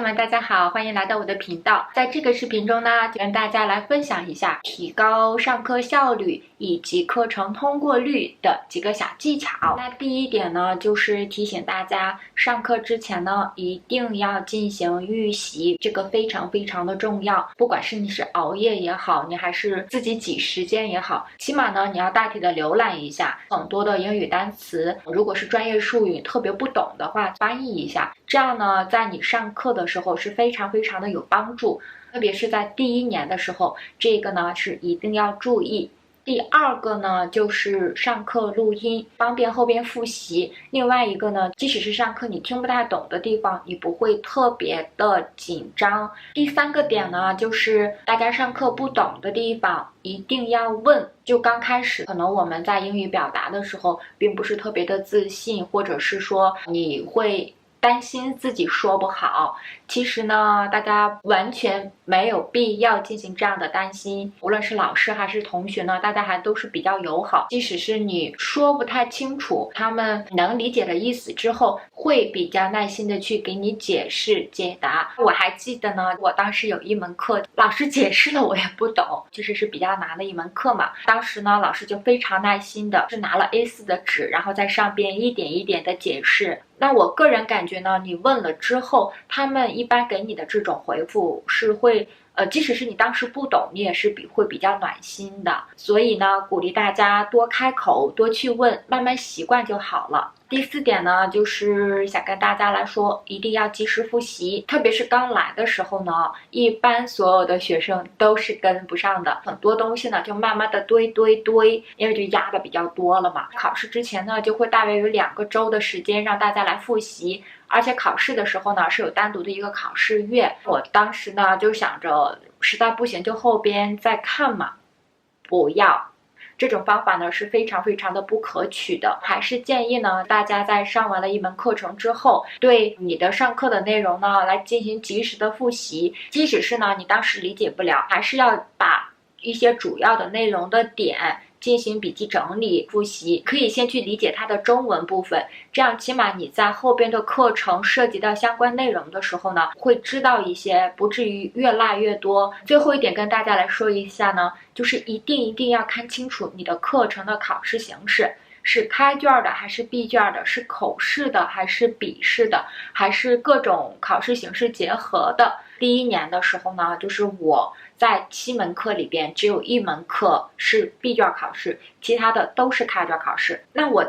们，大家好，欢迎来到我的频道。在这个视频中呢，就跟大家来分享一下提高上课效率以及课程通过率的几个小技巧。那第一点呢，就是提醒大家，上课之前呢，一定要进行预习，这个非常非常的重要。不管是你是熬夜也好，你还是自己挤时间也好，起码呢，你要大体的浏览一下很多的英语单词。如果是专业术语特别不懂的话，翻译一下。这样呢，在你上课的时候是非常非常的有帮助，特别是在第一年的时候，这个呢是一定要注意。第二个呢，就是上课录音，方便后边复习。另外一个呢，即使是上课你听不太懂的地方，你不会特别的紧张。第三个点呢，就是大家上课不懂的地方一定要问。就刚开始，可能我们在英语表达的时候，并不是特别的自信，或者是说你会担心自己说不好。其实呢，大家完全没有必要进行这样的担心。无论是老师还是同学呢，大家还都是比较友好。即使是你说不太清楚，他们能理解的意思之后，会比较耐心的去给你解释解答。我还记得呢，我当时有一门课，老师解释了我也不懂，就是比较难的一门课嘛。当时呢，老师就非常耐心的是拿了 A4 的纸，然后在上边一点一点的解释。那我个人感觉呢，你问了之后，他们一般给你的这种回复是会即使是你当时不懂，你也是会比较暖心的。所以呢，鼓励大家多开口，多去问，慢慢习惯就好了。第四点呢，就是想跟大家来说，一定要及时复习。特别是刚来的时候呢，一般所有的学生都是跟不上的，很多东西呢就慢慢的堆，因为就压的比较多了嘛。考试之前呢，就会大约有2个周的时间让大家来复习。而且考试的时候呢，是有单独的一个考试月。我当时呢就想着，实在不行就后边再看嘛，不要。这种方法呢是非常非常的不可取的，还是建议呢大家在上完了一门课程之后，对你的上课的内容呢来进行及时的复习。即使是呢你当时理解不了，还是要把一些主要的内容的点进行笔记整理复习，可以先去理解它的中文部分，这样起码你在后边的课程涉及到相关内容的时候呢，会知道一些，不至于越落越多。最后一点跟大家来说一下呢，就是一定要看清楚你的课程的考试形式。是开卷的还是闭卷的，是口试的还是笔试的，还是各种考试形式结合的。第一年的时候呢，就是我在7门课里边只有1门课是闭卷考试，其他的都是开卷考试。那我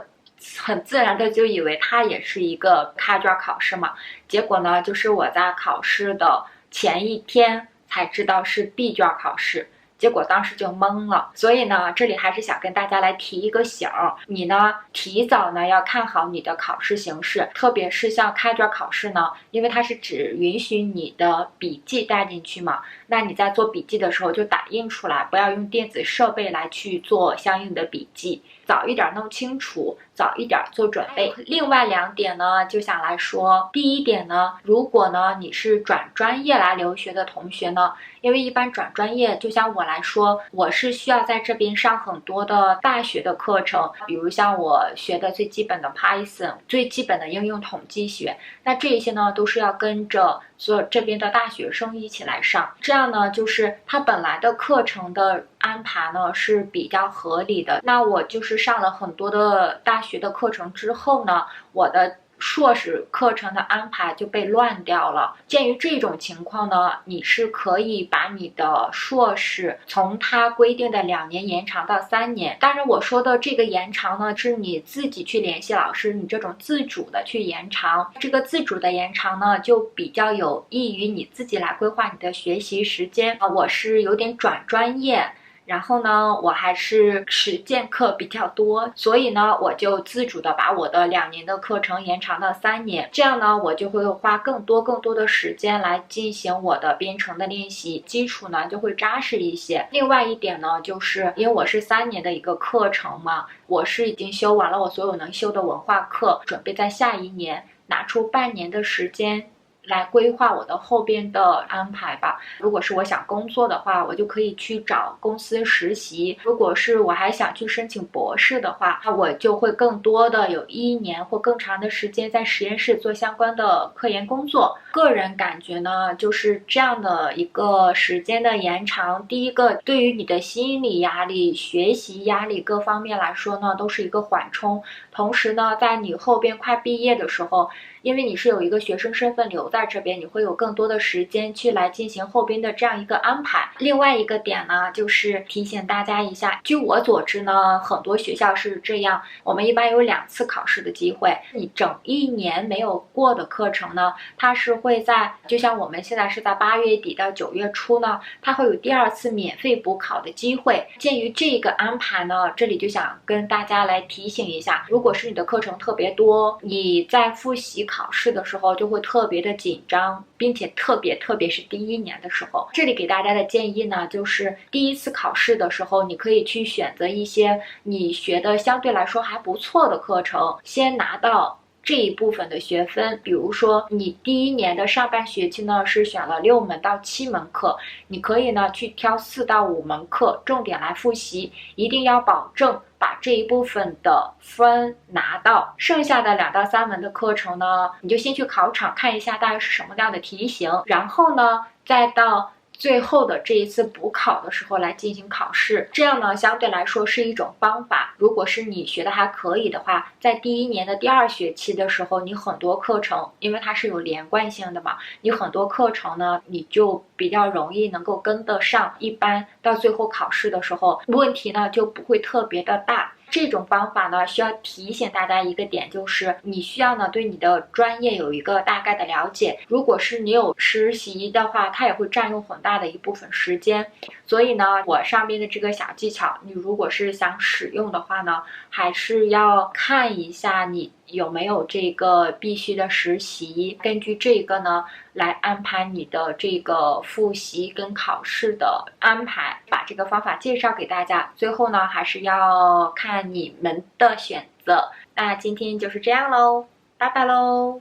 很自然的就以为它也是一个开卷考试嘛，结果呢，就是我在考试的前一天才知道是闭卷考试。结果当时就懵了。所以呢，这里还是想跟大家来提一个醒儿，你呢提早呢要看好你的考试形式，特别是像开卷考试呢，因为它是只允许你的笔记带进去嘛，那你在做笔记的时候就打印出来，不要用电子设备来去做相应的笔记，早一点弄清楚，早一点做准备。另外2点呢，就想来说，第一点呢，如果呢你是转专业来留学的同学呢，因为一般转专业，就像我来说，我是需要在这边上很多的大学的课程，比如像我学的最基本的 Python， 最基本的应用统计学，那这些呢都是要跟着所有这边的大学生一起来上，这样呢就是他本来的课程的安排呢是比较合理的。那我就是上了很多的大学的课程之后呢，我的硕士课程的安排就被乱掉了。鉴于这种情况呢，你是可以把你的硕士从它规定的2年延长到3年。当然我说的这个延长呢，是你自己去联系老师，你这种自主的去延长。这个自主的延长呢，就比较有益于你自己来规划你的学习时间。我是有点转专业，然后呢，我还是实践课比较多，所以呢，我就自主的把我的2年的课程延长到3年，这样呢，我就会花更多的时间来进行我的编程的练习，基础呢就会扎实一些。另外一点呢，就是因为我是3年的一个课程嘛，我是已经修完了我所有能修的文化课，准备在下一年拿出半年的时间来规划我的后边的安排吧。如果是我想工作的话，我就可以去找公司实习；如果是我还想去申请博士的话，那我就会更多的有1年或更长的时间在实验室做相关的科研工作。个人感觉呢，就是这样的一个时间的延长，第一个对于你的心理压力、学习压力各方面来说呢，都是一个缓冲。同时呢，在你后边快毕业的时候，因为你是有一个学生身份留在这边，你会有更多的时间去来进行后边的这样一个安排。另外一个点呢，就是提醒大家一下，据我所知呢，很多学校是这样，我们一般有2次考试的机会。你整1年没有过的课程呢，它是会在，就像我们现在是在8月底到9月初呢，它会有第2次免费补考的机会。鉴于这个安排呢，这里就想跟大家来提醒一下，如果是你的课程特别多，你在复习考试的时候就会特别的紧张，并且特别是第1年的时候。这里给大家的建议呢，就是第1次考试的时候，你可以去选择一些你学的相对来说还不错的课程，先拿到这一部分的学分。比如说你第1年的上半学期呢是选了6门到7门课，你可以呢去挑4到5门课重点来复习，一定要保证把这一部分的分拿到。剩下的2到3门的课程呢，你就先去考场看一下大概是什么样的题型，然后呢再到最后的这一次补考的时候来进行考试。这样呢相对来说是一种方法。如果是你学的还可以的话，在第1年的第2学期的时候，你很多课程因为它是有连贯性的嘛，你很多课程呢你就比较容易能够跟得上，一般到最后考试的时候问题呢就不会特别的大。这种方法呢，需要提醒大家一个点，就是你需要呢对你的专业有一个大概的了解。如果是你有实习的话，它也会占用很大的一部分时间。所以呢，我上面的这个小技巧，你如果是想使用的话呢，还是要看一下你有没有这个必须的实习，根据这个呢来安排你的这个复习跟考试的安排，把这个方法介绍给大家。最后呢，还是要看你们的选择。那今天就是这样喽，拜拜喽。